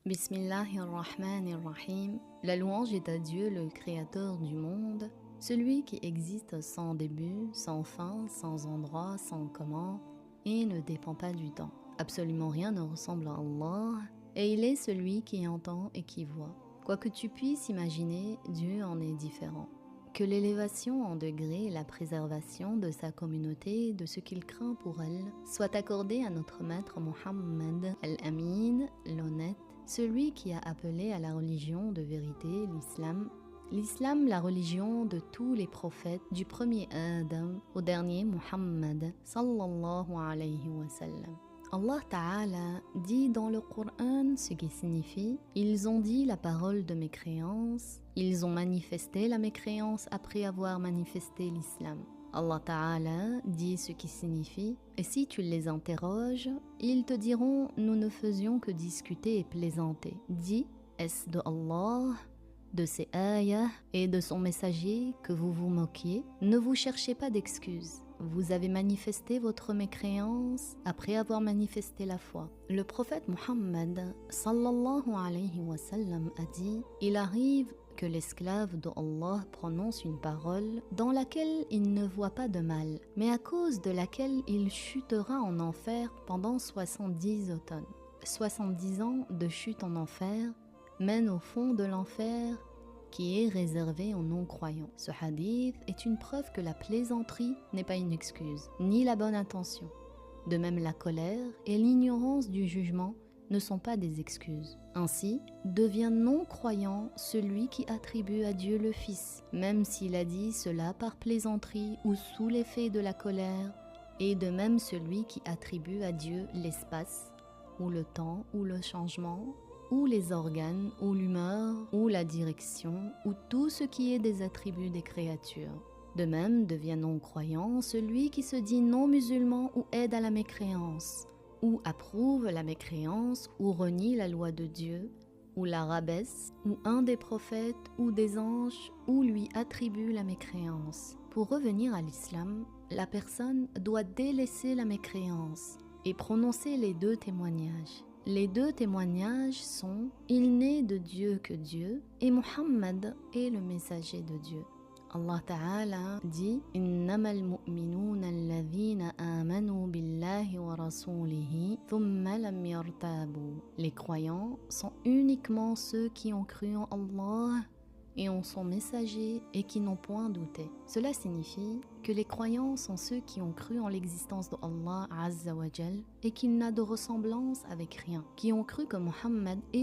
Bismillahirrahmanirrahim. La louange est à Dieu, le créateur du monde, celui qui existe sans début, sans fin, sans endroit, sans comment, et ne dépend pas du temps. Absolument rien ne ressemble à Allah, et il est celui qui entend et qui voit. Quoi que tu puisses imaginer, Dieu en est différent. Que l'élévation en degré et la préservation de sa communauté, de ce qu'il craint pour elle, soit accordée à notre maître Muhammad al-Amin, l'honnête, celui qui a appelé à la religion de vérité, l'islam. L'islam, la religion de tous les prophètes, du premier Adam au dernier Muhammad, sallallahu alayhi wa sallam. Allah Ta'ala dit dans le Coran ce qui signifie « Ils ont dit la parole de mécréance, ils ont manifesté la mécréance après avoir manifesté l'islam. » Allah Ta'ala dit ce qui signifie « Et si tu les interroges, ils te diront « Nous ne faisions que discuter et plaisanter. » Dis « Est-ce de Allah ?» de ses ayahs et de son messager que vous vous moquiez, ne vous cherchez pas d'excuses. Vous avez manifesté votre mécréance après avoir manifesté la foi. Le prophète Muhammad sallallahu alayhi wa sallam a dit « Il arrive que l'esclave de Allah prononce une parole dans laquelle il ne voit pas de mal, mais à cause de laquelle il chutera en enfer pendant 70 automnes. 70 ans de chute en enfer mène au fond de l'enfer qui est réservé aux non-croyants. Ce hadith est une preuve que la plaisanterie n'est pas une excuse, ni la bonne intention. De même, la colère et l'ignorance du jugement ne sont pas des excuses. Ainsi, devient non-croyant celui qui attribue à Dieu le Fils, même s'il a dit cela par plaisanterie ou sous l'effet de la colère, et de même celui qui attribue à Dieu l'espace, ou le temps, ou le changement, ou les organes, ou l'humeur, ou la direction, ou tout ce qui est des attributs des créatures. De même devient non-croyant celui qui se dit non-musulman ou aide à la mécréance, ou approuve la mécréance, ou renie la loi de Dieu, ou la rabaisse, ou un des prophètes, ou des anges, ou lui attribue la mécréance. Pour revenir à l'islam, la personne doit délaisser la mécréance et prononcer les deux témoignages. Les deux témoignages sont « Il n'est de Dieu que Dieu » et « Muhammad est le messager de Dieu ». Allah Ta'ala dit « Innamal mu'minuna alladhina amanu billahi wa rasulihi thumma lam yartabu » Les croyants sont uniquement ceux qui ont cru en Allah et en son messager et qui n'ont point douté. Cela signifie que les croyants sont ceux qui ont cru en l'existence de Allah Azza wa Jal et qu'il n'a de ressemblance avec rien, qui ont cru que Muhammad est